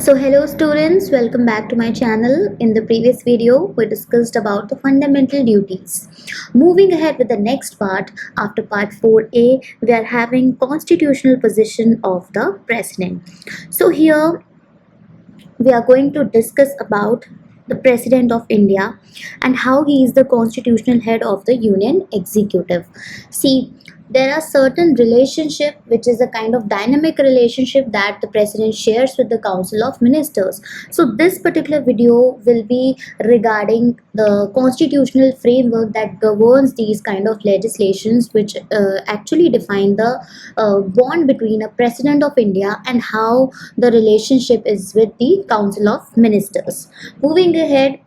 So hello students, welcome back to my channel. In the previous video, we discussed about the fundamental duties. Moving ahead with the next part, after part 4a, we are having constitutional position of the president. So here we are going to discuss about the president of India and how he is the constitutional head of the union executive. See, there are certain relationship which is a kind of dynamic relationship that the president shares with the council of ministers. So this particular video will be regarding the constitutional framework that governs these kind of legislations which actually define the bond between a president of India and how the relationship is with the council of ministers. Moving ahead,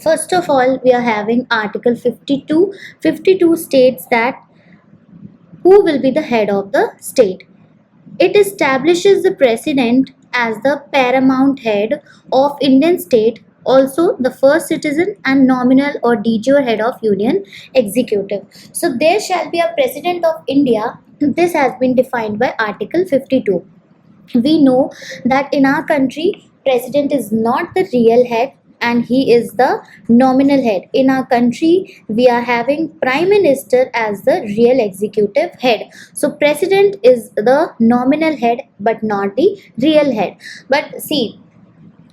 first of all, we are having article 52. 52 states that who will be the head of the state. It establishes the president as the paramount head of Indian state, also the first citizen and nominal or de jure head of union executive. So there shall be a president of India. This has been defined by article 52. We know that in our country, president is not the real head and he is the nominal head. In our country, we are having prime minister as the real executive head. So president is the nominal head but not the real head. But see,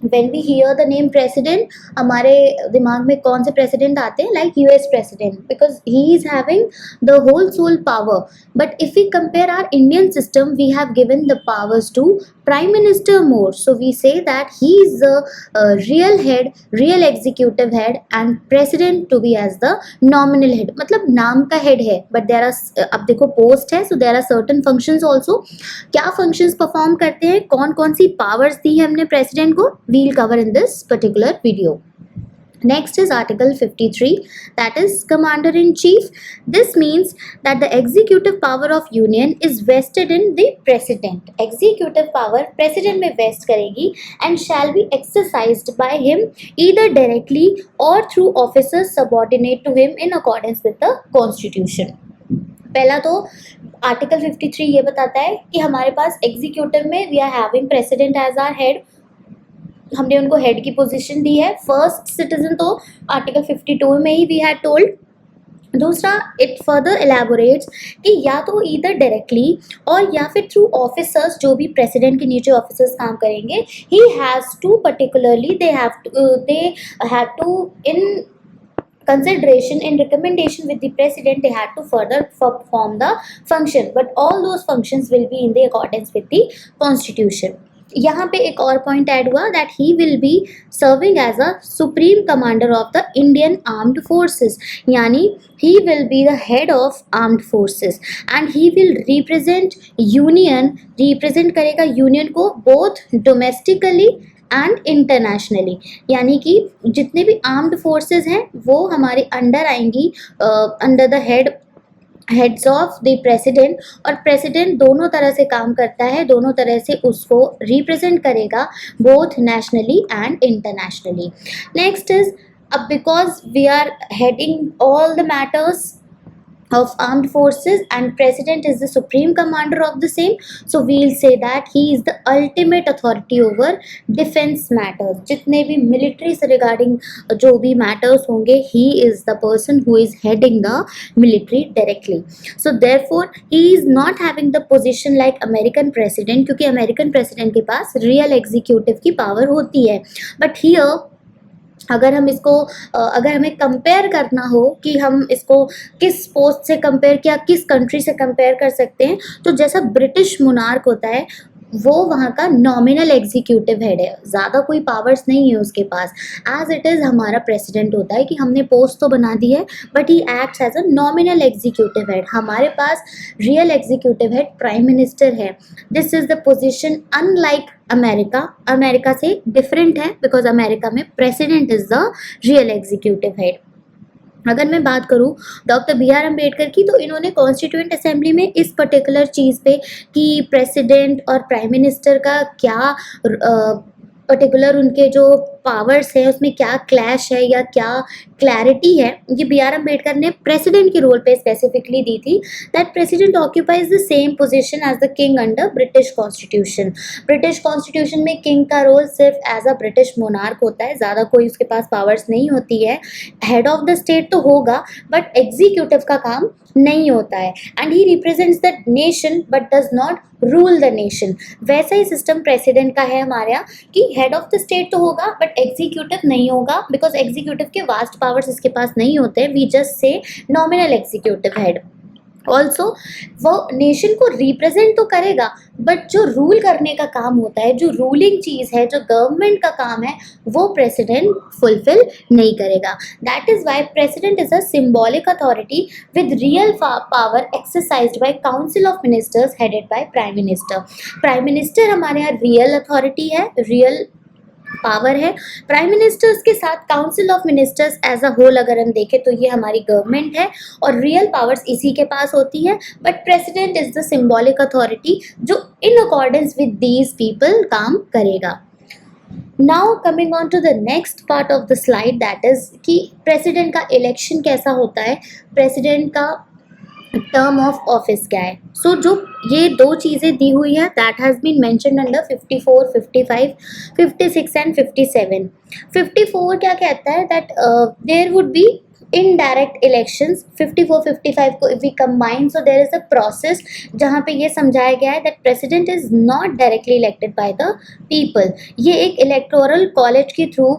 when we hear the name president, हमारे दिमाग में कौन से president आते हैं? Like US president, because he is having the whole sole power. But if we compare our Indian system, we have given the powers to prime minister more. So we say that he is the real head, real executive head, and president to be as the nominal head. मतलब नाम का head है, but there are अब देखो post है, so there are certain functions also. क्या functions perform करते हैं, कौन कौन सी powers दी है हमने president को, we'll cover in this particular video. Next is Article 53, that is Commander in Chief. This means that the executive power of Union is vested in the President. Executive power President में vest करेगी and shall be exercised by him either directly or through officers subordinate to him in accordance with the Constitution. पहला तो article 53 ये बताता है कि हमारे पास एग्जीक्यूटिव में we are having president as our head, हमने उनको हेड की पोजीशन दी है. फर्स्ट सिटीजन तो आर्टिकल 52 में ही वी हैड टोल्ड. दूसरा, इट फर्दर एलैबोरेट्स कि या तो इधर डायरेक्टली और या फिर थ्रू ऑफिसर्स, जो भी प्रेसिडेंट के नीचे ऑफिसर्स काम करेंगे, he has to particularly they have to in consideration in recommendation with the president, they had to further perform the function, but all those functions will be in the accordance with the constitution. यहाँ पे एक और point add हुआ that he will be serving as a supreme commander of the Indian armed forces, यानी he will be the head of armed forces and he will represent union, represent करेगा union को both domestically and internationally, यानी कि जितने भी armed forces हैं वो हमारे अंडर आएंगी, under the heads of the president, और प्रेसिडेंट दोनों तरह से काम करता है, दोनों तरह से उसको रिप्रेजेंट करेगा both nationally and internationally. Next is, अब because we are heading all the matters of armed forces and president is the supreme commander of the same, so we'll say that he is the ultimate authority over defense matters. जितने भी military से regarding जो भी matters होंगे, he is the person who is heading the military directly. So therefore he is not having the position like American president, क्योंकि American president के पास real executive की power होती है. But here अगर हम इसको अगर हमें कंपेयर करना हो कि हम इसको किस पोस्ट से कंपेयर, क्या किस कंट्री से कंपेयर कर सकते हैं, तो जैसा ब्रिटिश मोनार्क होता है वो वहाँ का नॉमिनल एग्जीक्यूटिव हेड है, ज़्यादा कोई पावर्स नहीं है उसके पास. एज इट इज़ हमारा प्रेसिडेंट होता है कि हमने पोस्ट तो बना दी है but he acts as a nominal executive head. हमारे पास real executive head prime minister है. This is the position unlike America से डिफरेंट है बिकॉज अमेरिका में president is the real executive head. अगर मैं बात करूं डॉक्टर बी आर अम्बेडकर की, तो इन्होंने कॉन्स्टिट्यूएंट असेंबली में इस पर्टिकुलर चीज़ पे कि प्रेसिडेंट और प्राइम मिनिस्टर का क्या पर्टिकुलर उनके जो पावर्स है उसमें क्या क्लैश है या क्या क्लैरिटी है, ये बी आर अम्बेडकर ने प्रेसिडेंट के रोल पे स्पेसिफिकली दी थी। That president occupies the same position as the king under British constitution. British constitution में किंग का रोल सिर्फ एज अ ब्रिटिश मोनार्क होता है, ज़्यादा कोई उसके पास पावर्स नहीं होती है। हेड ऑफ द स्टेट तो होगा बट एग्जीक्यूटिव का काम नहीं होता है, and he represents the nation but does not rule the nation. वैसा ही सिस्टम प्रेसिडेंट का है हमारे यहाँ कि हेड ऑफ द स्टेट तो होगा बट एग्जीक्यूटिव नहीं होगा, बिकॉज एग्जीक्यूटिव के वास्ट पावर्स इसके पास नहीं होते। We just say nominal executive head. Also वो नेशन को रिप्रेजेंट तो करेगा बट जो रूल करने का काम होता है, जो रूलिंग चीज़ है, जो गवर्नमेंट का काम है, वो प्रेसिडेंट फुलफिल नहीं करेगा। That is why president is a symbolic authority with real power exercised by council of ministers headed by prime minister. Prime minister हमारे यहाँ रियल अथॉरिटी है, रियल पावर है। प्राइम मिनिस्टर्स के साथ council of ministers as a whole अगर हम देखें तो ये हमारी गवर्नमेंट है और रियल पावर्स इसी के पास होती है, but president is the symbolic authority जो in accordance with these people काम करेगा। Now coming on to the next part of the slide, that is कि प्रेसिडेंट का इलेक्शन कैसा होता है, प्रेसिडेंट का टर्म ऑफ ऑफिस क्या है। सो जो ये दो चीज़ें दी हुई है that has been mentioned under 54, 55, 56 and 57। 54 क्या कहता है that there would be indirect elections. 54, 55 को if we combine so there is a process जहाँ पे ये समझाया गया है that president is not directly elected by the people. ये एक इलेक्टोरल कॉलेज के थ्रू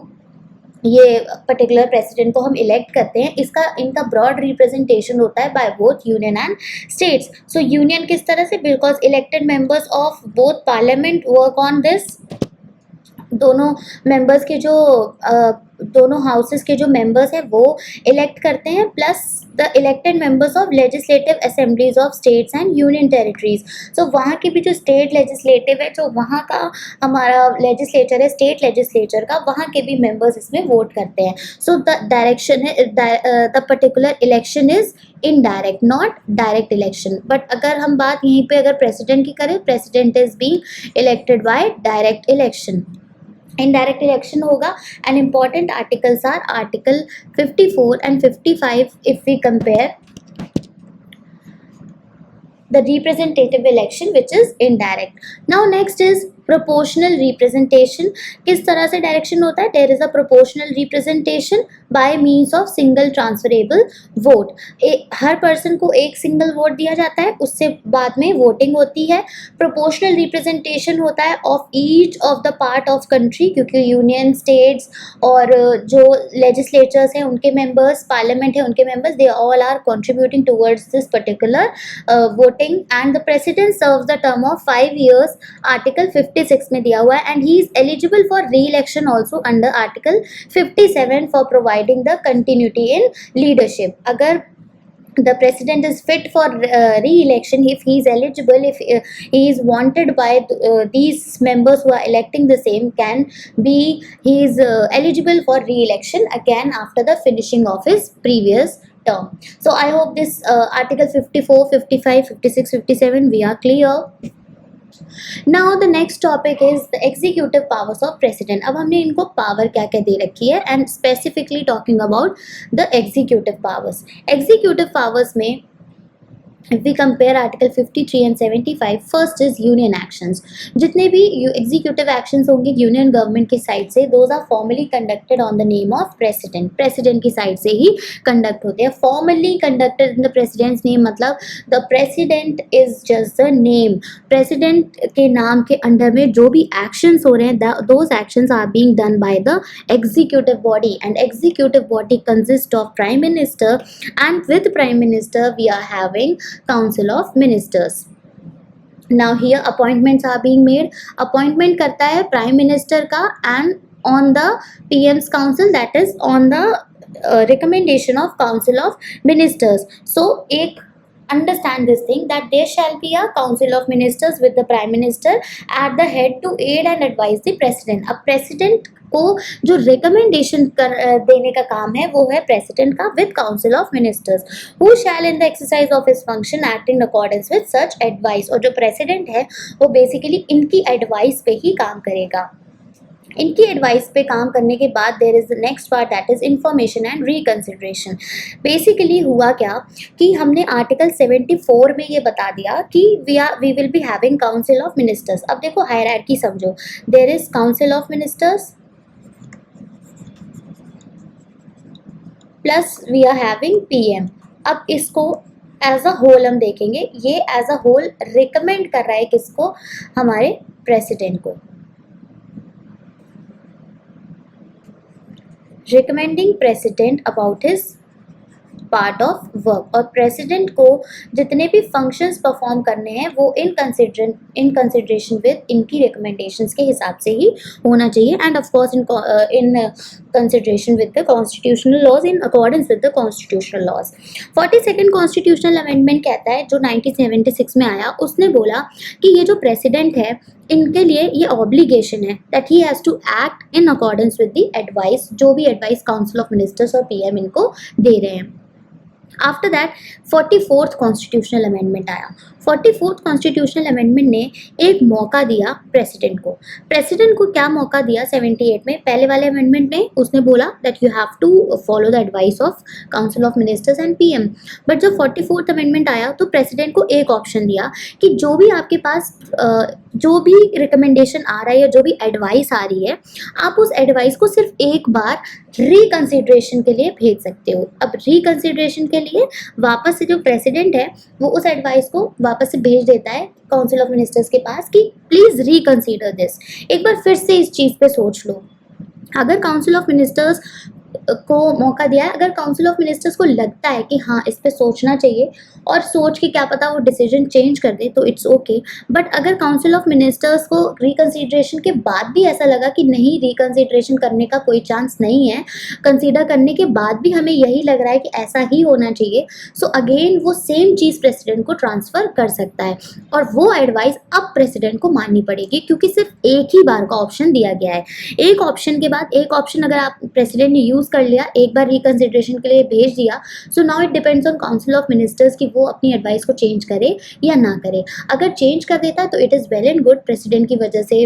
ये पर्टिकुलर प्रेसिडेंट को हम इलेक्ट करते हैं। इसका इनका ब्रॉड रिप्रेजेंटेशन होता है by both union and states. So union किस तरह से, because elected members of both parliament work on this. दोनों मेंबर्स के जो दोनों हाउसेस के जो मेंबर्स हैं वो इलेक्ट करते हैं, plus the elected members of legislative assemblies of states and union territories. So वहाँ की भी जो स्टेट लेजिस्लेटिव है, जो वहाँ का हमारा लेजिस्लेचर है स्टेट लेजिस्लेचर का, वहाँ के भी मेंबर्स इसमें वोट करते हैं। सो द डायरेक्शन है the particular election is indirect not direct election. But अगर हम बात यहीं पे अगर प्रेसिडेंट की करें, president is being elected by direct election. Indirect election होगा and important articles are article 54 and 55 if we compare the representative election which is indirect. Now next is proportional representation. किस तरह से डायरेक्शन होता है, there is a proportional representation by means of single transferable vote. हर person को एक single vote दिया जाता है, उससे बाद में वोटिंग होती है। प्रोपोर्शनल रिप्रेजेंटेशन होता है of each of the part of country, क्योंकि यूनियन स्टेट्स और जो लेजिस्लेचर्स हैं उनके मेंबर्स, पार्लियामेंट है उनके members, they all are contributing towards this particular voting. And the president serves the term of 5 years, article 56 में दिया हुआ है, and he is eligible for reelection also under article 57 for providing the continuity in leadership. अगर the president is fit for re-election, if he is eligible, if he is wanted by these members who are electing the same, can be he is eligible for re-election again after the finishing of his previous term. So I hope this article 54, 55, 56, 57 we are clear. Now the next topic is the executive powers of president. अब हमने इनको power क्या क्या दे रखी है and specifically talking about the executive powers. Executive powers में if we compare article 53 and 75, first is union actions। जितने भी executive actions होंगे यूनियन गवर्नमेंट की साइड से, those are formally conducted on the name of president। President की side से ही conduct होते हैं। formally conducted in the president's name मतलब the president is just the name। President के नाम के अंडर में जो भी actions हो रहे हैं those actions are being done by the executive body, and executive body consists of prime minister, and with prime minister we are having council of ministers। Now here appointments are being made। appointment करता है prime minister का and on the PM's council, that is on the recommendation of council of ministers। so एक understand this thing that there shall be a council of ministers with the prime minister at the head to aid and advise the president। अब president को जो recommendation देने का काम है वो है प्रेसिडेंट का with council of ministers, who shell in the exercise of his function act in accordance with such advice. और जो प्रेसिडेंट है वो बेसिकली इनकी एडवाइस पे ही काम करेगा। इनकी एडवाइस पे काम करने के बाद there is the next part that is information and reconsideration. Basically हुआ क्या कि हमने आर्टिकल 74 में ये बता दिया कि we will be having council of ministers. अब देखो हायरार्की समझो, there is council of ministers plus we are having PM. अब इसको एज अ होल हम देखेंगे, ये एज अ होल रिकमेंड कर रहा है किसको, हमारे प्रेसिडेंट को, recommending president about his part of work. और प्रेसिडेंट को जितने भी फंक्शंस परफॉर्म करने हैं वो इन कंसिडरेशन विद इनकी रिकमेंडेशंस के हिसाब से ही होना चाहिए, and of course in consideration with the constitutional laws, in accordance with the constitutional laws. 42nd constitutional amendment कहता है, जो 1976 में आया, उसने बोला कि ये जो प्रेसिडेंट है इनके लिए ये ऑब्लिगेशन है that he has to act in accordance with the advice, जो भी एडवाइस काउंसिल ऑफ मिनिस्टर्स और पीएम इनको दे रहे हैं। After that 44th constitutional amendment आया। 44th कॉन्स्टिट्यूशनल अमेंडमेंट ने एक मौका दिया प्रेसिडेंट को। प्रेसिडेंट को क्या मौका दिया 78 में, पहले वाले अमेंडमेंट ने उसने बोला that you have to follow the advice of council of ministers and PM. But जब 44th अमेंडमेंट आया तो प्रेसिडेंट को एक ऑप्शन दिया कि जो भी आपके पास जो भी रिकमेंडेशन आ रहा है या जो भी एडवाइस आ रही है, आप उस एडवाइस को सिर्फ एक बार रिकंसिडरेशन के लिए भेज सकते हो। अब रिकंसिडरेशन के लिए वापस से जो प्रेसिडेंट है वो उस एडवाइस को वापस से भेज देता है काउंसिल ऑफ मिनिस्टर्स के पास कि प्लीज रिकंसीडर दिस। एक बार फिर से इस चीज़ पे सोच लो, अगर काउंसिल ऑफ मिनिस्टर्स को मौका दिया है, अगर काउंसिल ऑफ मिनिस्टर्स को लगता है कि हाँ इस पे सोचना चाहिए और सोच के क्या पता वो डिसीजन चेंज कर दे तो इट्स ओके। बट अगर काउंसिल ऑफ मिनिस्टर्स को रिकंसिडरेशन के बाद भी ऐसा लगा कि नहीं, रिकंसिडरेशन करने का कोई चांस नहीं है, कंसीडर करने के बाद भी हमें यही लग रहा है कि ऐसा ही होना चाहिए, सो अगेन वो सेम चीज़ प्रेसिडेंट को ट्रांसफ़र कर सकता है और वो एडवाइस अब प्रेसिडेंट को माननी पड़ेगी, क्योंकि सिर्फ एक ही बार का ऑप्शन दिया गया है। एक ऑप्शन के बाद एक ऑप्शन अगर आप प्रेसिडेंट ने यूज़ कर लिया, एक बार रिकंसिडरेशन के लिए भेज दिया, so now it depends on council of ministers कि वो अपनी एडवाइस को चेंज करे या ना करे। अगर चेंज कर देता है तो it is well and good, president की वजह से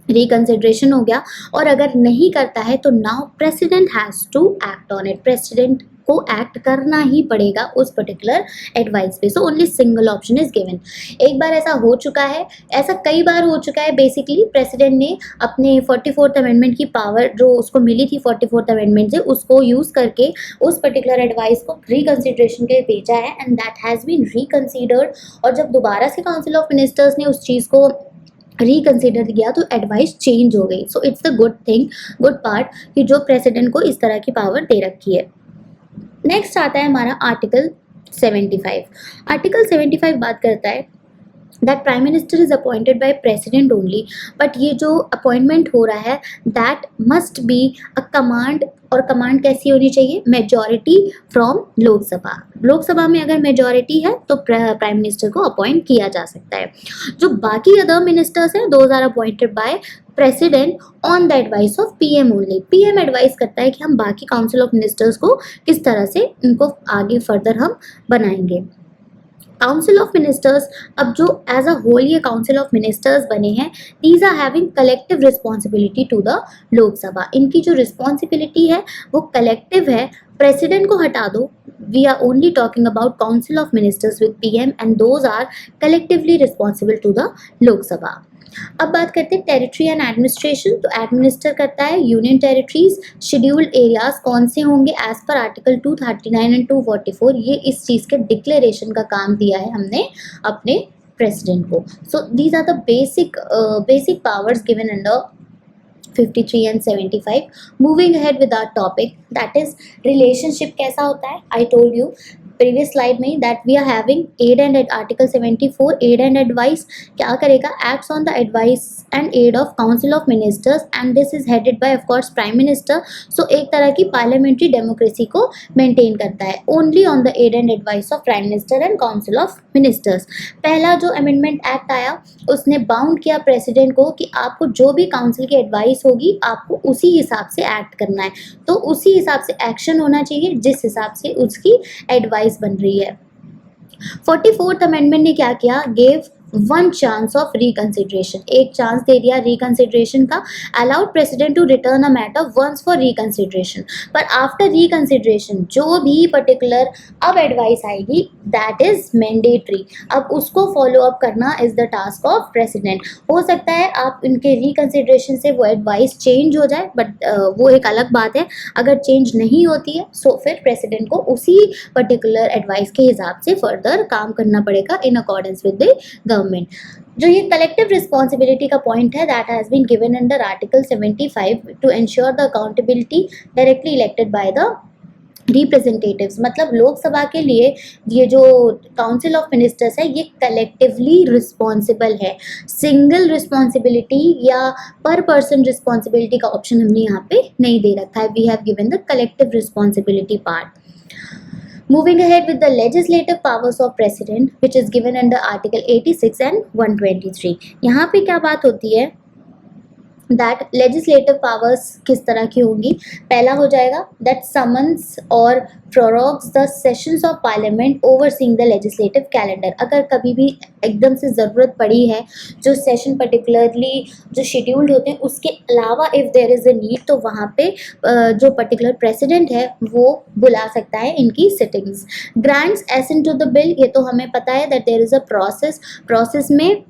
रिकंसिडरेशन हो गया, और अगर नहीं करता है तो now president has to act on it, president को एक्ट करना ही पड़ेगा उस पर्टिकुलर एडवाइस पे। So only single option is given. एक बार ऐसा हो चुका है, ऐसा कई बार हो चुका है। बेसिकली प्रेसिडेंट ने अपने 44th अमेंडमेंट की पावर जो उसको मिली थी 44th अमेंडमेंट से, उसको यूज़ करके उस पर्टिकुलर एडवाइस को रिकंसिडरेशन के लिए भेजा है एंड दैट हैज़ बीन रिकंसीडर्ड। और जब दोबारा से काउंसिल ऑफ मिनिस्टर्स ने उस चीज़ को रिकंसिडर किया तो एडवाइस चेंज हो गई। So it's the good thing, good part कि जो प्रेसिडेंट को इस तरह की पावर दे रखी है। नेक्स्ट आता है हमारा आर्टिकल 75। आर्टिकल 75 बात करता है that prime minister is appointed by president only, but ये जो अपॉइंटमेंट हो रहा है that must be a command, और कमांड कैसी होनी चाहिए, मेजॉरिटी फ्रॉम लोकसभा। लोकसभा में अगर मेजॉरिटी है तो प्राइम मिनिस्टर को अपॉइंट किया जा सकता है। जो बाकी अदर मिनिस्टर्स हैं those are appointed by president on the advice of PM only. PM advice करता है कि हम बाकी काउंसिल ऑफ मिनिस्टर्स को किस तरह से इनको आगे फर्दर हम बनाएंगे। काउंसिल ऑफ मिनिस्टर्स, अब जो एज अ होल ये काउंसिल ऑफ मिनिस्टर्स बने हैं, these are having collective responsibility to the Lok Sabha. इनकी जो रिस्पॉन्सिबिलिटी है वो कलेक्टिव है। प्रेसिडेंट को हटा दो, we are only talking about council of ministers with PM and those are collectively responsible to the Lok Sabha. अब बात करते हैं टेरिटरी एंड एडमिनिस्ट्रेशन। तो एडमिनिस्टर करता है यूनियन टेरिटरीज। शेड्यूल्ड एरियाज कौन से होंगे एज पर आर्टिकल 239 एंड 244, ये इस चीज़ के डिक्लेरेशन का काम दिया है हमने अपने प्रेसिडेंट को। So these are the basic powers given under 53 and 75. Moving ahead with our topic, that is relationship कैसा होता है। I told you previous slide में that we are having aid and article 74 aid and advice क्या करेगा, acts on the advice and aid of council of ministers and this is headed by of course prime minister. So एक तरह की parliamentary democracy को maintain करता है only on the aid and advice of prime minister and council of ministers. पहला जो amendment act आया उसने बाउंड किया प्रेसिडेंट को कि आपको जो भी काउंसिल की एडवाइस होगी आपको उसी हिसाब से एक्ट करना है, तो उसी हिसाब से एक्शन होना चाहिए जिस हिसाब से उसकी एडवाइस बन रही है। 44th अमेंडमेंट ने क्या किया, gave one chance of reconsideration, एक चांस दे दिया रिकंसिडरेशन का, allowed president to return a matter once for reconsideration, पर आफ्टर रिकंसिडरेशन जो भी पर्टिकुलर अब एडवाइस आएगी दैट इज मैंडेटरी, अब उसको फॉलो अप करना is the task of president. हो सकता है आप इनके रिकंसिडरेशन से वो एडवाइस चेंज हो जाए, बट वो एक अलग बात है। अगर चेंज नहीं होती है सो फिर प्रेसिडेंट को उसी पर्टिकुलर एडवाइस के हिसाब से फर्दर काम करना पड़ेगा in accordance with the government. जो ये कलेक्टिव रिस्पॉन्सिबिलिटी का पॉइंट है that has been given under article 75 to ensure the accountability directly elected by the representatives, मतलब लोकसभा के लिए ये जो काउंसिल ऑफ मिनिस्टर्स है ये कलेक्टिवली रिस्पॉन्सिबल है। सिंगल रिस्पॉन्सिबिलिटी या पर पर्सन रिस्पॉन्सिबिलिटी का ऑप्शन हमने यहाँ पे नहीं दे रखा है, we have given the collective responsibility part. Moving ahead with the legislative powers of president which is given under article 86 and 123, यहाँ पे क्या बात होती है दैट लेजिस्लेटिव पावर्स किस तरह की होंगी। पहला हो जाएगा दैट समन्स और prorogues the sessions of parliament overseeing the legislative calendar, अगर कभी भी एकदम से ज़रूरत पड़ी है जो सेशन पर्टिकुलरली जो शेड्यूल्ड होते हैं उसके अलावा if there is a need तो वहाँ पे जो पर्टिकुलर प्रेसिडेंट है वो बुला सकता है इनकी sittings. Grants assent to the bill, ये तो हमें पता है that there is a process में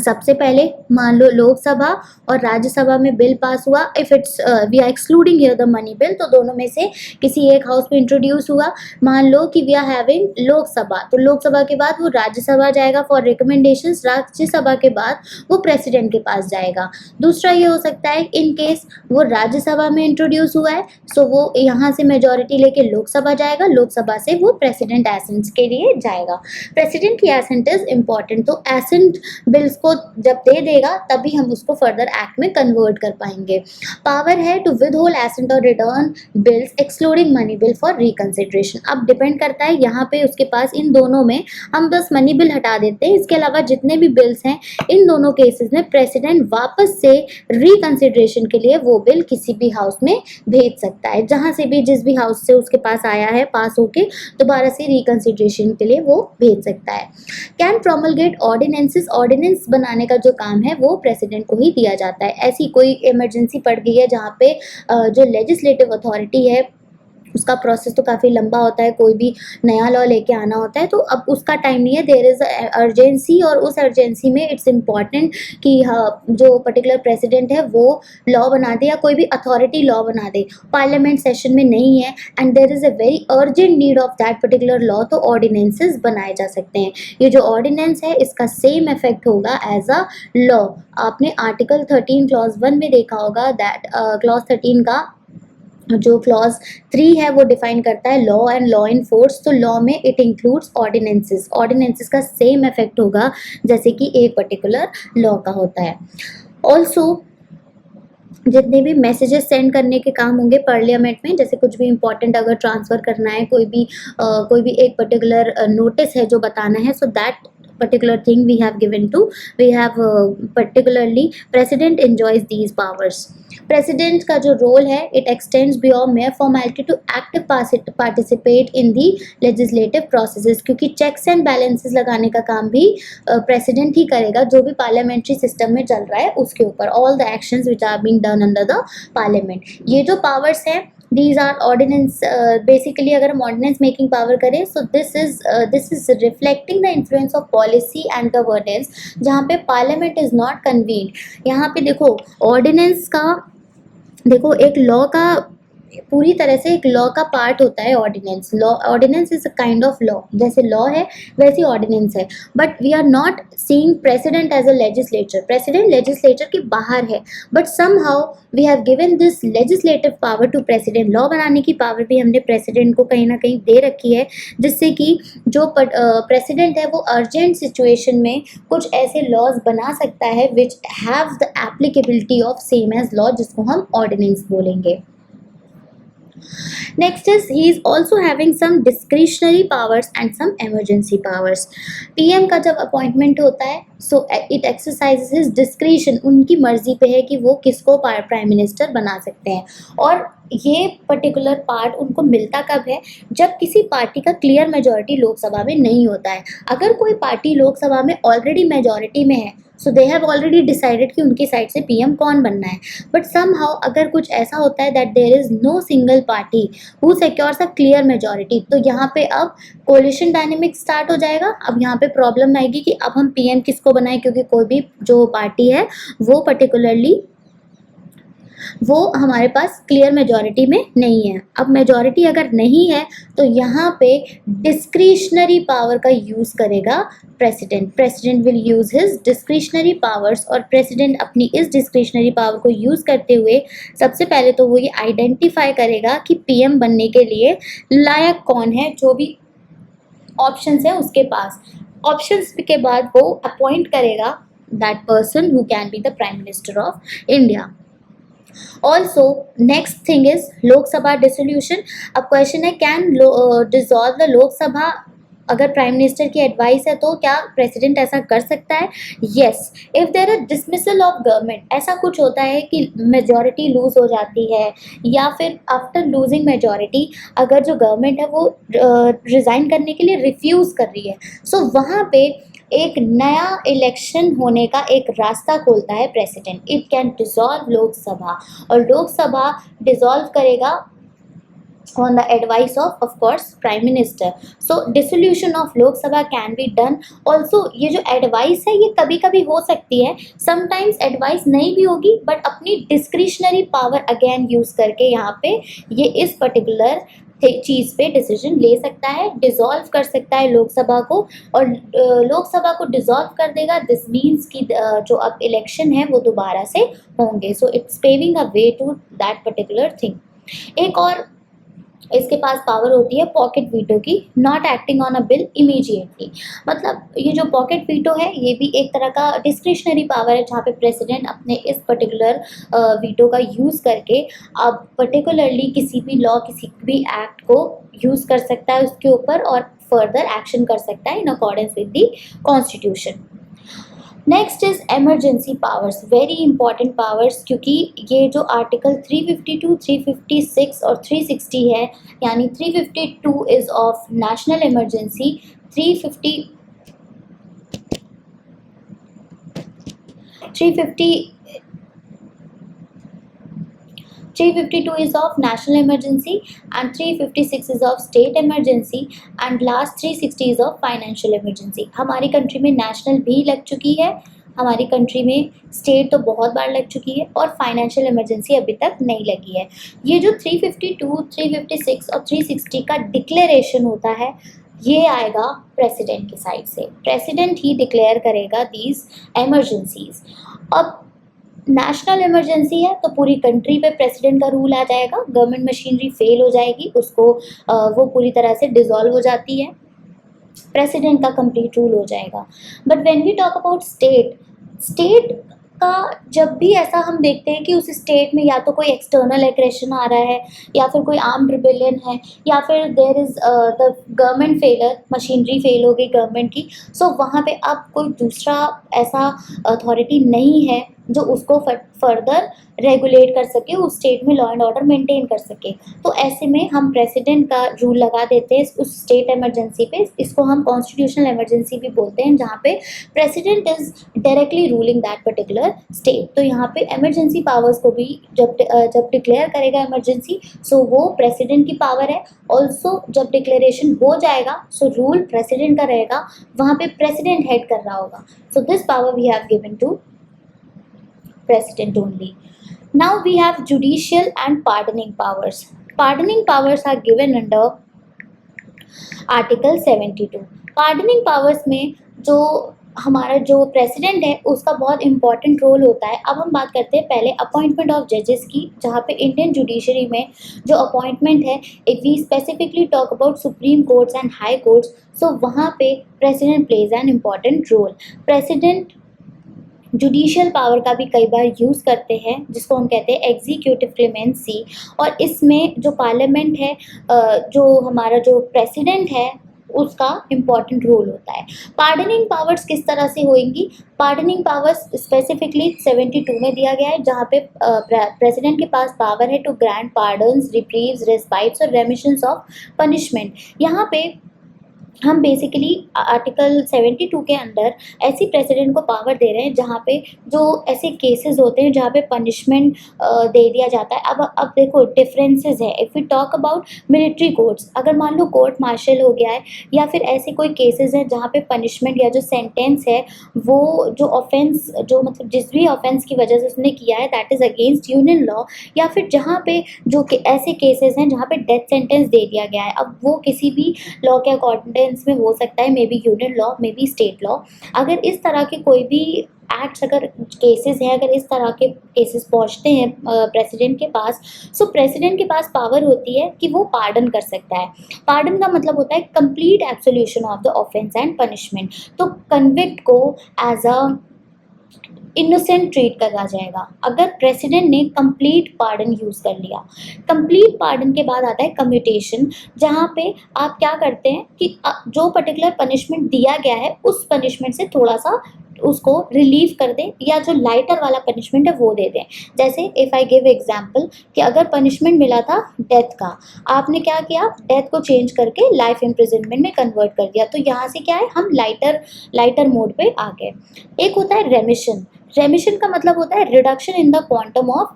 सबसे पहले मान लो लोकसभा और राज्यसभा में बिल पास हुआ, if it's we are excluding here the money bill, तो दोनों में से किसी एक हाउस में इंट्रोड्यूस हुआ। मान लो कि वी आर हैविंग लोकसभा, तो लोकसभा के बाद वो राज्यसभा जाएगा फॉर रिकमेंडेशंस, राज्यसभा के बाद वो प्रेसिडेंट के पास जाएगा। दूसरा ये हो सकता है इन केस वो राज्यसभा में इंट्रोड्यूस हुआ है सो वो यहाँ से मेजोरिटी लेके लोकसभा जाएगा, लोकसभा से वो प्रेसिडेंट एसेंट्स के लिए जाएगा। प्रेसिडेंट की एसेंट इज इम्पॉर्टेंट, तो एसेंट बिल्स को जब दे देगा तभी हम उसको फर्दर एक्ट में कन्वर्ट कर पाएंगे। पावर है टू विद होल्ड एसेंट और return bills excluding money bill for reconsideration, अब डिपेंड करता है यहाँ पे उसके पास इन दोनों में हम बस मनी बिल हटा देते हैं, इसके अलावा जितने भी बिल्स हैं इन दोनों केसेस में प्रेसिडेंट वापस से रिकंसिडरेशन के लिए वो बिल किसी भी हाउस में भेज सकता है, जहाँ से भी जिस भी हाउस से उसके पास आया है पास होके दोबारा से रिकंसिडरेशन के लिए वो भेज सकता है। कैन प्रोमलगेट ऑर्डिनेंसेस, ऑर्डिनेंस बनाने का जो काम है वो प्रेसिडेंट को ही दिया जाता है। ऐसी कोई इमरजेंसी पड़ गई है जहाँ पे जो लेजिस्लेटिव अथॉरिटी है उसका प्रोसेस तो काफ़ी लंबा होता है, कोई भी नया लॉ लेके आना होता है तो अब उसका टाइम नहीं है, देयर इज़ अर्जेंसी, और उस अर्जेंसी में इट्स इम्पॉर्टेंट कि जो पर्टिकुलर प्रेसिडेंट है वो लॉ बना दे या कोई भी अथॉरिटी लॉ बना दे, पार्लियामेंट सेशन में नहीं है and there is a very urgent need of that particular law, तो ऑर्डिनेंसेस बनाए जा सकते हैं। ये जो ऑर्डिनेंस है इसका सेम इफेक्ट होगा एज अ लॉ। आपने आर्टिकल 13 क्लॉज 1 में देखा होगा दैट क्लॉज 13 का जो क्लॉज 3 है वो डिफाइन करता है law and law in force, तो लॉ में इट इंक्लूड्स ऑर्डिनेंसेस, ऑर्डिनेंसेस का सेम इफेक्ट होगा जैसे कि एक पर्टिकुलर लॉ का होता है। ऑल्सो जितने भी मैसेजेस सेंड करने के काम होंगे पार्लियामेंट में, जैसे कुछ भी इंपॉर्टेंट अगर ट्रांसफ़र करना है, कोई भी एक पर्टिकुलर नोटिस है जो बताना है, so that particular thing we have particularly president enjoys these powers. President का जो रोल है it extends beyond mere formality to active participate in the legislative processes, क्योंकि checks and balances लगाने का काम भी president ही करेगा जो भी parliamentary system में चल रहा है उसके ऊपर, all the actions which are being done under the parliament। ये जो powers हैं these are ordinance, basically अगर हम ordinance making power करें so this is reflecting the influence of policy and governance, जहाँ पे parliament is not convened। यहाँ पे देखो ordinance का, देखो एक लॉ का पूरी तरह से एक लॉ का पार्ट होता है ordinance. Law, ordinance is a kind of law, जैसे लॉ है वैसे ऑर्डिनेंस है, but we are not seeing president as a legislature, president legislature के बाहर है, but somehow we have given this legislative power to president, law बनाने की power भी हमने प्रेसिडेंट को कहीं ना कहीं दे रखी है, जिससे कि जो प्रेसिडेंट है वो अर्जेंट सिचुएशन में कुछ ऐसे लॉज बना सकता है which have the applicability of same as law, जिसको हम ऑर्डिनेंस बोलेंगे। Next is he is also having some discretionary powers and some emergency powers. PM का जब अपॉइंटमेंट होता है so it exercises his discretion, उनकी मर्जी पे है कि वो किसको प्राइम मिनिस्टर बना सकते हैं। और ये पर्टिकुलर पार्ट उनको मिलता कब है, जब किसी पार्टी का क्लियर मेजॉरिटी लोकसभा में नहीं होता है। अगर कोई पार्टी लोकसभा में ऑलरेडी मेजॉरिटी में है सो दे हैव ऑलरेडी डिसाइडेड कि उनकी साइड से पीएम कौन बनना है। बट समहाउ अगर कुछ ऐसा होता है that there is no single party who secures a clear majority, तो यहाँ पे अब कोलिशन डायनेमिक स्टार्ट हो जाएगा। अब यहाँ पे प्रॉब्लम आएगी कि अब हम पीएम किसको बनाएं, क्योंकि कोई भी जो पार्टी है वो पर्टिकुलरली वो हमारे पास क्लियर मेजॉरिटी में नहीं है। अब मेजॉरिटी अगर नहीं है तो यहाँ पे डिस्क्रिशनरी पावर का यूज़ करेगा president. President will use his discretionary powers, और प्रेसिडेंट अपनी इस डिस्क्रिशनरी पावर को यूज़ करते हुए सबसे पहले तो वो ये आइडेंटिफाई करेगा कि पीएम बनने के लिए लायक कौन है, जो भी ऑप्शंस है उसके पास। ऑप्शंस के बाद वो अपॉइंट करेगा that person who can be the prime minister of India. Also next thing is Lok Sabha dissolution. अब क्वेश्चन है कैन डिसॉल्व द लोकसभा, अगर प्राइम मिनिस्टर की एडवाइस है तो क्या प्रेसिडेंट ऐसा कर सकता है? Yes, if there is dismissal of government, ऐसा कुछ होता है कि मेजॉरिटी लूज हो जाती है या फिर आफ्टर लूजिंग मेजॉरिटी अगर जो गवर्नमेंट है वो रिज़ाइन करने के लिए रिफ्यूज़ कर रही है, सो वहाँ पे एक नया इलेक्शन होने का एक रास्ता खोलता है president. It can dissolve Lok Sabha, और लोकसभा डिसॉल्व करेगा on the advice of course prime minister. So dissolution of lok sabha can be done also। ये जो advice है ये कभी कभी हो सकती है, sometimes advice नहीं भी होगी, but अपनी discretionary power again use करके यहाँ पे ये इस particular चीज़ पे डिसीजन ले सकता है, डिसॉल्व कर सकता है लोकसभा को, और लोकसभा को डिसॉल्व कर देगा। दिस मीन्स कि जो अब इलेक्शन है वो दोबारा से होंगे। So it's paving a way to that particular thing. एक और इसके पास पावर होती है पॉकेट वीटो की, not acting on a bill immediately. मतलब ये जो पॉकेट वीटो है ये भी एक तरह का डिस्क्रिशनरी पावर है, जहाँ पे प्रेसिडेंट अपने इस पर्टिकुलर वीटो का यूज़ करके अब पर्टिकुलरली किसी भी लॉ, किसी भी एक्ट को यूज़ कर सकता है उसके ऊपर और फर्दर एक्शन कर सकता है इन accordance with the constitution. Next is emergency powers, very important powers, क्योंकि ये जो आर्टिकल 352, 356 और 360 है, यानी 352 is of national emergency, 352 is of national emergency and 356 is of state emergency and last 360 is of financial emergency। हमारी country में national भी लग चुकी है, हमारी कंट्री में स्टेट तो बहुत बार लग चुकी है और फाइनेंशियल इमरजेंसी अभी तक नहीं लगी है। ये जो 352, 356 और 360 का डिक्लेरेशन होता है ये आएगा प्रेसिडेंट की साइड से। प्रेसिडेंट ही डिक्लेयर करेगा दीज एमरजेंसीज। अब नेशनल इमरजेंसी है तो पूरी कंट्री पे प्रेसिडेंट का रूल आ जाएगा, गवर्नमेंट मशीनरी फेल हो जाएगी, उसको वो पूरी तरह से डिसॉल्व हो जाती है, प्रेसिडेंट का कंप्लीट रूल हो जाएगा। But when we talk about state, state का जब भी ऐसा हम देखते हैं कि उस स्टेट में या तो कोई एक्सटर्नल एग्रेशन आ रहा है या फिर कोई आर्म्ड रिबेलियन है या फिर there is the government failure, machinery fail हो गई गवर्नमेंट की, सो वहाँ पे अब कोई दूसरा ऐसा अथॉरिटी नहीं है जो उसको फर्दर रेगुलेट कर सके, उस स्टेट में लॉ एंड ऑर्डर मेंटेन कर सके। तो ऐसे में हम प्रेसिडेंट का रूल लगा देते हैं उस स्टेट इमरजेंसी पे। इसको हम कॉन्स्टिट्यूशनल इमरजेंसी भी बोलते हैं, जहाँ पे president is directly ruling that particular state. तो यहाँ पे इमरजेंसी पावर्स को भी जब डिक्लेयर करेगा इमरजेंसी, सो वो प्रेसिडेंट की पावर है। ऑल्सो जब डिक्लेरेशन हो जाएगा सो रूल प्रेसिडेंट का रहेगा, वहाँ पे प्रेसिडेंट हेड कर रहा होगा। So this power we have given to president only. Now we have judicial and pardoning powers. Pardoning powers are given under Article 72. Pardoning powers में जो हमारा जो प्रेसिडेंट है उसका बहुत इंपॉर्टेंट रोल होता है। अब हम बात करते हैं पहले अपॉइंटमेंट ऑफ जजेस की, जहाँ पे इंडियन जुडिशरी में जो अपॉइंटमेंट है, if we specifically talk about supreme courts and high courts, so वहाँ पे president plays an important role. President judicial power का भी कई बार यूज़ करते हैं, जिसको हम कहते हैं एग्जीक्यूटिव क्लेमेंसी। और इसमें जो पार्लियामेंट है, जो हमारा जो प्रेसिडेंट है, उसका इम्पॉर्टेंट रोल होता है। पार्डनिंग पावर्स किस तरह से होंगी? पार्डनिंग पावर्स स्पेसिफिकली 72 में दिया गया है, जहाँ पे प्रेसिडेंट के पास पावर है टू ग्रांट पार्डन्स, रिप्रीव्स, रेस्पाइट्स और रेमिशंस ऑफ पनिशमेंट। यहाँ पे हम बेसिकली आर्टिकल 72 के अंदर ऐसी प्रेसिडेंट को पावर दे रहे हैं जहाँ पे जो ऐसे केसेस होते हैं जहाँ पे पनिशमेंट दे दिया जाता है। अब देखो डिफरेंसेस है। If we talk about military courts, अगर मान लो कोर्ट मार्शल हो गया है या फिर ऐसे कोई केसेस हैं जहाँ पे पनिशमेंट या जो सेंटेंस है वो जो ऑफेंस, जो मतलब जिस भी ऑफेंस की वजह से उसने किया है that is against union law, या फिर जहाँ पे ऐसे केसेस हैं जहाँ पे डेथ सेंटेंस दे दिया गया है। अब वो किसी भी लॉ के अकॉर्डेंस में हो सकता है, may be union law, may be state law. अगर इस तरह के कोई भी एक्ट्स, अगर केसेस हैं, अगर इस तरह के केसेस पहुंचते हैं प्रेसिडेंट के पास, सो प्रेसिडेंट के पास पावर होती है कि वो पार्डन कर सकता है। पार्डन का मतलब होता है complete absolution of the offence and punishment. तो कन्विक्ट को एज अ इनोसेंट ट्रीट करा जाएगा अगर प्रेसिडेंट ने कंप्लीट पार्डन यूज़ कर लिया। कंप्लीट पार्डन के बाद आता है कम्यूटेशन, जहाँ पे आप क्या करते हैं कि जो पर्टिकुलर पनिशमेंट दिया गया है उस पनिशमेंट से थोड़ा सा उसको रिलीव कर दें, या जो लाइटर वाला पनिशमेंट है वो दे दें। जैसे इफ़ आई गिव एग्जांपल कि अगर पनिशमेंट मिला था डेथ का, आपने क्या किया, डेथ को चेंज करके लाइफ इम्प्रिजनमेंट में कन्वर्ट कर दिया, तो यहाँ से क्या है, हम लाइटर मोड पे आ गए। एक होता है रेमिशन। रेमिशन का मतलब होता है reduction in the quantum of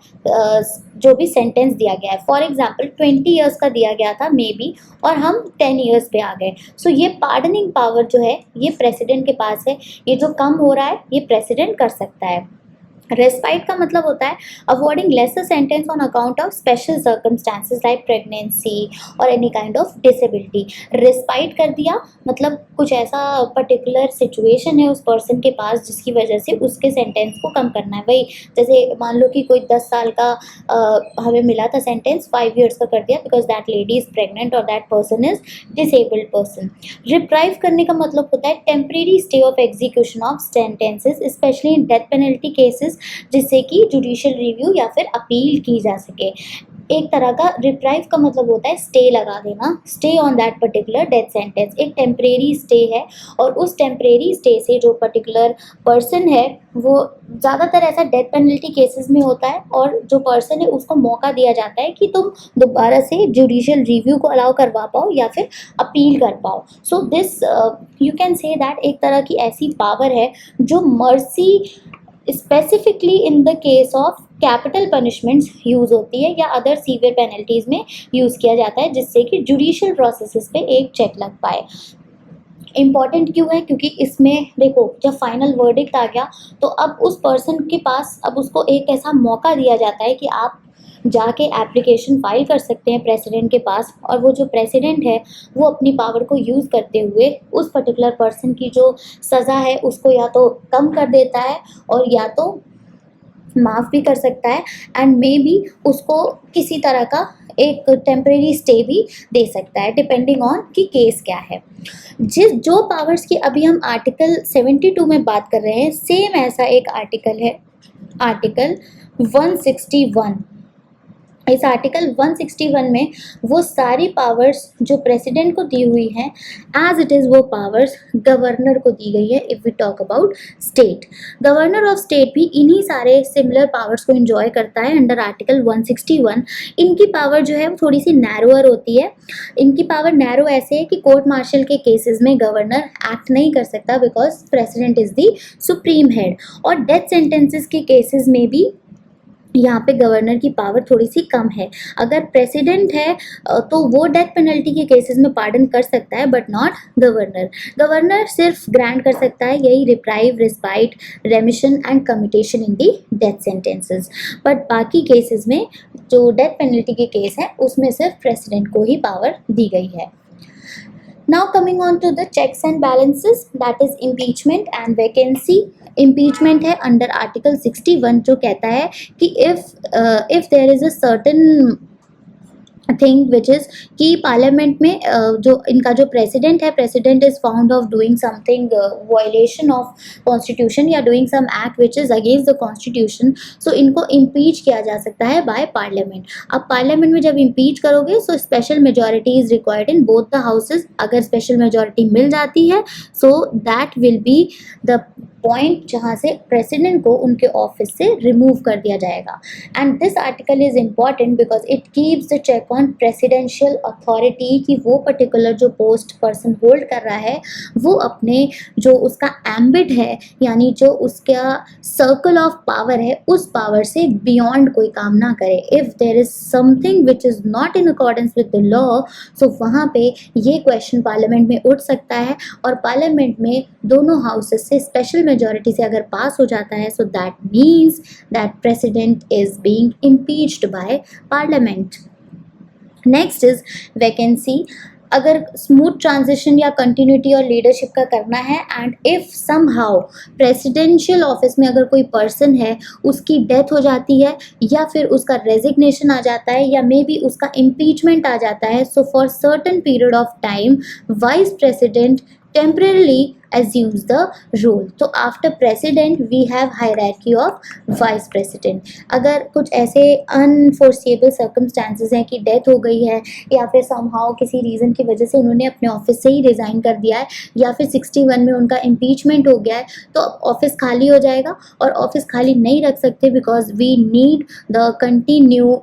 जो भी सेंटेंस दिया गया है। फॉर एग्जांपल 20 ईयर्स का दिया गया था मे बी, और हम 10 ईयर्स पे आ गए। सो ये पार्डनिंग पावर जो है ये प्रेसिडेंट के पास है। ये जो कम हो रहा है ये प्रेसिडेंट कर सकता है। रेस्पाइट का मतलब होता है awarding lesser sentence on account of special circumstances like pregnancy और any kind of disability. Respite कर दिया मतलब कुछ ऐसा पर्टिकुलर सिचुएशन है उस पर्सन के पास जिसकी वजह से उसके सेंटेंस को कम करना है। वही जैसे मान लो कि कोई 10 साल का हमें मिला था सेंटेंस, 5 ईयर्स का कर दिया because that lady is pregnant और that person is disabled person. Reprieve करने का मतलब होता है temporary stay of execution of sentences specially in death penalty cases, जिससे कि जुडिशियल रिव्यू या फिर अपील की जा सके। एक तरह का रिप्राइव का मतलब होता है स्टे लगा देना, stay on that particular death sentence. एक टेम्परेरी स्टे है और उस टेम्परेरी स्टे से जो पर्टिकुलर पर्सन है वो ज़्यादातर ऐसा डेथ पेनल्टी केसेस में होता है, और जो पर्सन है उसको मौका दिया जाता है कि तुम दोबारा से जुडिशियल रिव्यू को अलाउ करवा पाओ या फिर अपील कर पाओ। So this you can say that एक तरह की ऐसी पावर है जो mercy specifically in the case of capital punishments use होती है या अदर सीवियर पेनल्टीज़ में यूज़ किया जाता है, जिससे कि जुडिशियल प्रोसेसेस पे एक चेक लग पाए। इम्पॉर्टेंट क्यों है? क्योंकि इसमें देखो जब फाइनल वर्डिक्ट आ गया तो अब उस पर्सन के पास अब उसको एक ऐसा मौका दिया जाता है कि आप जाके एप्लीकेशन फाइल कर सकते हैं प्रेसिडेंट के पास, और वो जो प्रेसिडेंट है वो अपनी पावर को यूज़ करते हुए उस पर्टिकुलर पर्सन की जो सज़ा है उसको या तो कम कर देता है और या तो माफ़ भी कर सकता है, एंड मे बी उसको किसी तरह का एक टेम्परेरी स्टे भी दे सकता है डिपेंडिंग ऑन कि केस क्या है। जो पावर्स की अभी हम आर्टिकल 72 में बात कर रहे हैं, सेम ऐसा एक आर्टिकल है आर्टिकल 161। इस आर्टिकल 161 में वो सारी पावर्स जो प्रेसिडेंट को दी हुई हैं एज इट इज़ वो पावर्स गवर्नर को दी गई है। If we talk about state, governor of state भी इन्हीं सारे सिमिलर पावर्स को एंजॉय करता है अंडर आर्टिकल 161। इनकी पावर जो है वो थोड़ी सी नैरोअर होती है। इनकी पावर नैरो ऐसे है कि कोर्ट मार्शल के केसेस में गवर्नर एक्ट नहीं कर सकता because president is the supreme head, और डेथ सेंटेंसेस के केसेस में भी यहाँ पे गवर्नर की पावर थोड़ी सी कम है। अगर प्रेसिडेंट है तो वो डेथ पेनल्टी के केसेस में पार्डन कर सकता है बट नॉट गवर्नर। गवर्नर सिर्फ ग्रांट कर सकता है यही reprieve, respite, रेमिशन and commutation in the death sentences, but बाकी केसेस में जो डेथ पेनल्टी के केस है उसमें सिर्फ प्रेसिडेंट को ही पावर दी गई है। Now coming on to the checks and balances, that is impeachment and vacancy. Impeachment है अंडर आर्टिकल 61 जो कहता है कि if there is a certain thing which is कि पार्लियामेंट में जो इनका जो प्रेसिडेंट है, president is found of doing something violation of constitution या doing some act which is against the constitution, so इनको इम्पीच किया जा सकता है बाय पार्लियामेंट। अब पार्लियामेंट में जब इम्पीच करोगे so special majority is required in both the houses. अगर स्पेशल मेजोरिटी मिल जाती है so that will be the point जहाँ से प्रेसिडेंट को उनके ऑफिस से रिमूव कर दिया जाएगा। And this article is important because it keeps the check on presidential authority कि वो पर्टिकुलर जो पोस्ट पर्सन होल्ड कर रहा है वो अपने जो उसका एम्बिट है यानी जो उसका सर्कल ऑफ पावर है उस पावर से बियॉन्ड कोई काम ना करे। If there is something which is not in accordance with the law so वहाँ पे ये क्वेश्चन पार्लियामेंट में उठ सकता है और पार्लियामेंट में दोनों हाउसेस से स्पेशल मेजॉरिटी से अगर पास हो जाता है so that means that president is being impeached by parliament. Next is vacancy. अगर स्मूथ ट्रांजिशन या कंटिन्यूटी और लीडरशिप का करना है and if somehow presidential office में अगर कोई पर्सन है उसकी डेथ हो जाती है या फिर उसका रेजिग्नेशन आ जाता है या मे बी उसका इम्पीचमेंट आ जाता है so for certain period of time vice president temporarily assumes the role। तो after president we have hierarchy of vice president. अगर कुछ ऐसे अनफोर्सेबल सर्कमस्टांसेस हैं कि डेथ हो गई है या फिर समहाउ किसी रीज़न की वजह से उन्होंने अपने ऑफिस से ही रिज़ाइन कर दिया है या फिर 61 में उनका इम्पीचमेंट हो गया है तो ऑफिस खाली हो जाएगा और ऑफिस खाली नहीं रख सकते because we need the continue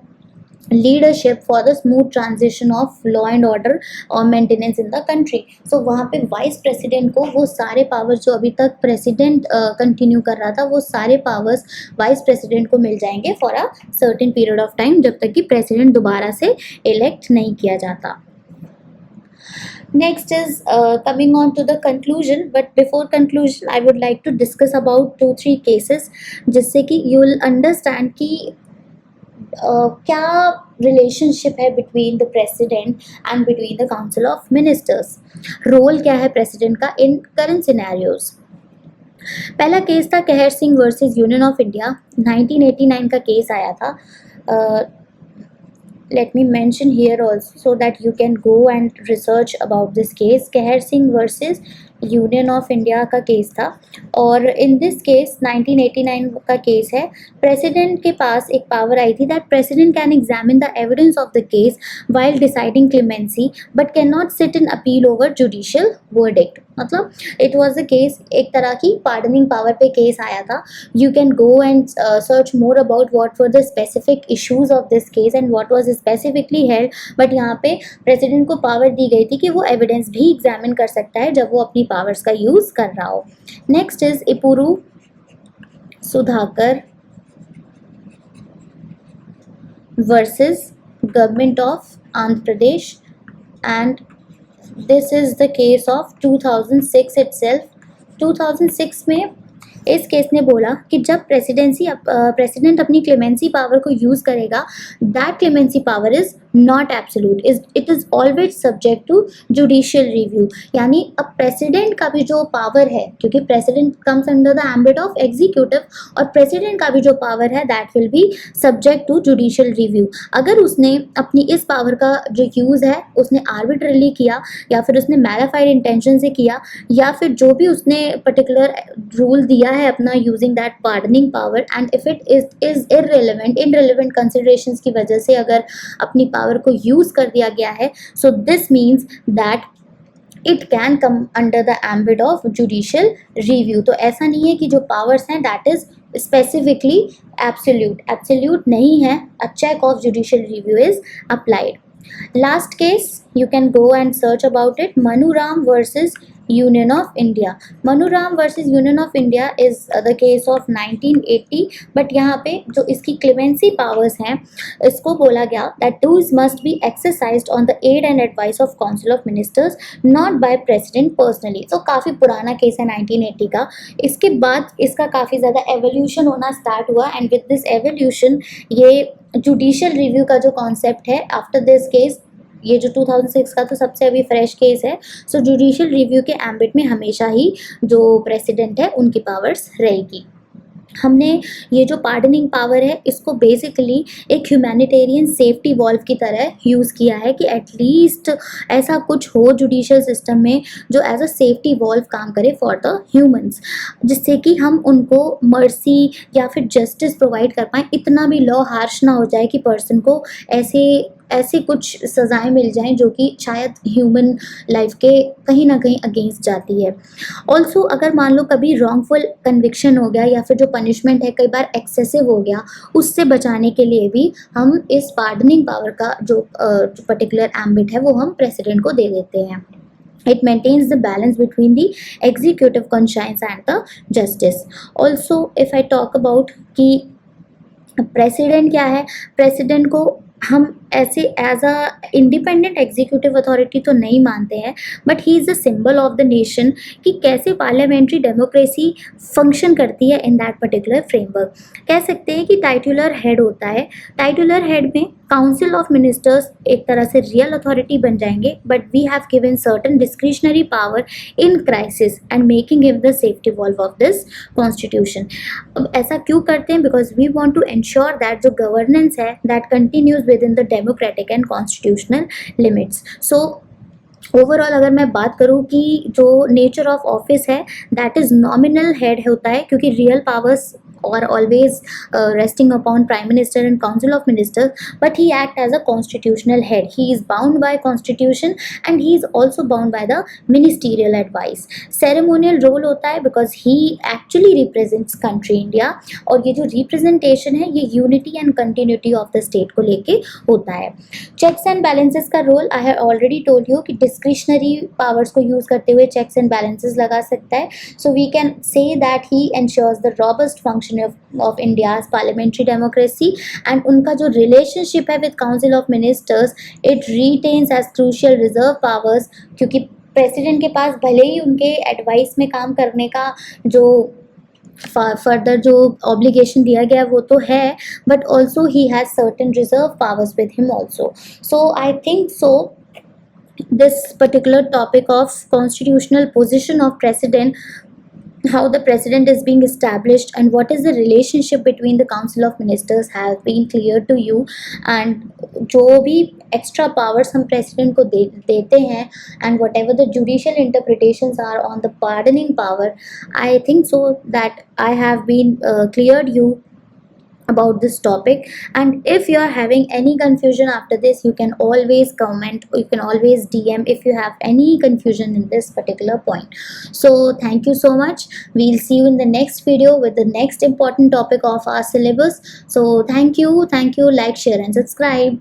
leadership for the smooth transition of law and order और maintenance in the country. So वहाँ पे वाइस प्रेसिडेंट को वो सारे पावर्स जो अभी तक प्रेसिडेंट कंटिन्यू कर रहा था वो सारे पावर्स वाइस प्रेसिडेंट को मिल जाएंगे for a certain period of time जब तक कि प्रेसिडेंट दोबारा से इलेक्ट नहीं किया जाता। Next is coming on to the conclusion, but before conclusion I would like to discuss about 2-3 cases जिससे कि you will understand कि क्या रिलेशनशिप है between the president and between the council of ministers. Role क्या है president का in current scenarios. पहला case था Kehar Singh versus union of India, 1989 का केस आया था। let me mention here also so that you can go and research about this case। कहर Singh versus union of India का केस था और इन दिस केस 1989 का केस है। प्रेसिडेंट के पास एक पावर आई थी that president can examine the evidence of the case while deciding clemency but can not sit in appeal over judicial verdict. मतलब it was the case, एक तरह की pardoning power पे केस आया था। You can go and search more about what were the specific issues of this case and what was specifically held. But यहाँ पे president को पावर दी गई थी कि वो एविडेंस भी एग्जामिन कर सकता है जब वो अपनी पावर्स का यूज कर रहा हो। Next is Epuru Sudhakar versus government of Andhra Pradesh and this is the case of 2006 itself। 2006 में इस केस ने बोला कि जब प्रेसिडेंट अपनी क्लेमेंसी पावर को यूज़ करेगा that clemency power is not absolute, it is always subject to judicial review. यानी अब प्रेसिडेंट का भी जो पावर है, क्योंकि president comes under the ambit of executive, और प्रेसिडेंट का भी जो पावर है that will be subject to judicial review. अगर उसने अपनी इस पावर का जो यूज़ है उसने आर्बिट्रली किया या फिर उसने मैलिफाइड इंटेंशन से किया या फिर जो भी उसने पर्टिकुलर रूल दिया है अपना using that pardoning power and if it is irrelevant considerations की वजह से अगर अपनी पावर को यूज कर दिया गया है so this means that it can come under the ambit of judicial review. तो ऐसा नहीं है कि जो पावर्स हैं दैट इज स्पेसिफिकली एब्सोल्यूट नहीं है, a check of judicial review is applied. Last case, you can go and search about it, Manu Ram versus Union of India। Manu Ram versus Union of India is the case of 1980, but यहाँ पे जो इसकी clemency powers हैं इसको बोला गया that those must be exercised on the aid and advice of Council of Ministers not by President personally। so काफ़ी पुराना केस है 1980 का। इसके बाद इसका काफ़ी ज़्यादा एवोल्यूशन होना स्टार्ट हुआ एंड विद दिस एवोल्यूशन ये जुडिशियल रिव्यू का जो कॉन्सेप्ट है आफ्टर दिस केस, ये जो 2006 का तो सबसे अभी फ्रेश केस है, सो जुडिशियल रिव्यू के एम्बिट में हमेशा ही जो प्रेसिडेंट है उनकी पावर्स रहेगी। हमने ये जो पार्डनिंग पावर है इसको बेसिकली एक ह्यूमैनिटेरियन सेफ्टी वॉल्व की तरह यूज़ किया है कि एटलीस्ट ऐसा कुछ हो जुडिशियल सिस्टम में जो एज अ सेफ्टी वॉल्व काम करे फॉर द ह्यूमंस, जिससे कि हम उनको मर्सी या फिर जस्टिस प्रोवाइड कर पाएँ, इतना भी लॉ हार्श ना हो जाए कि पर्सन को ऐसे ऐसी कुछ सज़ाएं मिल जाएं जो कि शायद ह्यूमन लाइफ के कहीं ना कहीं अगेंस्ट जाती है। ऑल्सो अगर मान लो कभी रॉन्गफुल कन्विक्शन हो गया या फिर जो पनिशमेंट है कई बार एक्सेसिव हो गया, उससे बचाने के लिए भी हम इस पार्डनिंग पावर का जो पर्टिकुलर एम्बिट है वो हम प्रेसिडेंट को दे देते हैं। It maintains the balance between the executive conscience and the justice. Also, if I talk about कि प्रेसिडेंट क्या है, प्रेसिडेंट को हम ऐसे as a independent executive authority तो नहीं मानते हैं, but he is the symbol of the nation कि कैसे पार्लियामेंट्री डेमोक्रेसी फंक्शन करती है इन दैट पर्टिकुलर फ्रेमवर्क। कह सकते हैं कि टाइटुलर हेड होता है, टाइटुलर हेड में काउंसिल ऑफ मिनिस्टर्स एक तरह से रियल अथॉरिटी बन जाएंगे, but we have given certain discretionary power in crisis and making him the safety valve of this constitution. अब ऐसा क्यों करते हैं? Because we want to ensure that जो गवर्नेंस है that continues within the democratic and constitutional limits. So overall अगर मैं बात करूँ कि जो नेचर ऑफ ऑफिस है दैट इज़ नॉमिनल हेड होता है, क्योंकि real powers or always resting upon prime minister and council of ministers, but he act as a constitutional head. He is bound by constitution and he is also bound by the ministerial advice. Ceremonial role होता है because he actually represents country India, और ये जो representation है ये unity and continuity of the state को लेके होता है। checks and balances का role I have already told you कि discretionary powers को use करते हुए checks and balances लगा सकता है। so we can say that he ensures the robust function of India's parliamentary democracy, and उनका जो relationship है with council of ministers it retains as crucial reserve powers, क्योंकि प्रेसिडेंट के पास भले ही उनके एडवाइस में काम करने का जो फर्दर जो ऑब्लिगेशन दिया गया वो तो है, but also he has certain reserve powers with him also. So I think so this particular topic of constitutional position of president, how the president is being established and what is the relationship between the council of ministers have been clear to you, and जो भी extra powers हम president को देते हैं and whatever the judicial interpretations are on the pardoning power, I think so that I have been cleared you about this topic. And if you are having any confusion after this, you can always comment, or you can always DM if you have any confusion in this particular point. So thank you so much. We'll see you in the next video with the next important topic of our syllabus. So thank you, like, share and subscribe.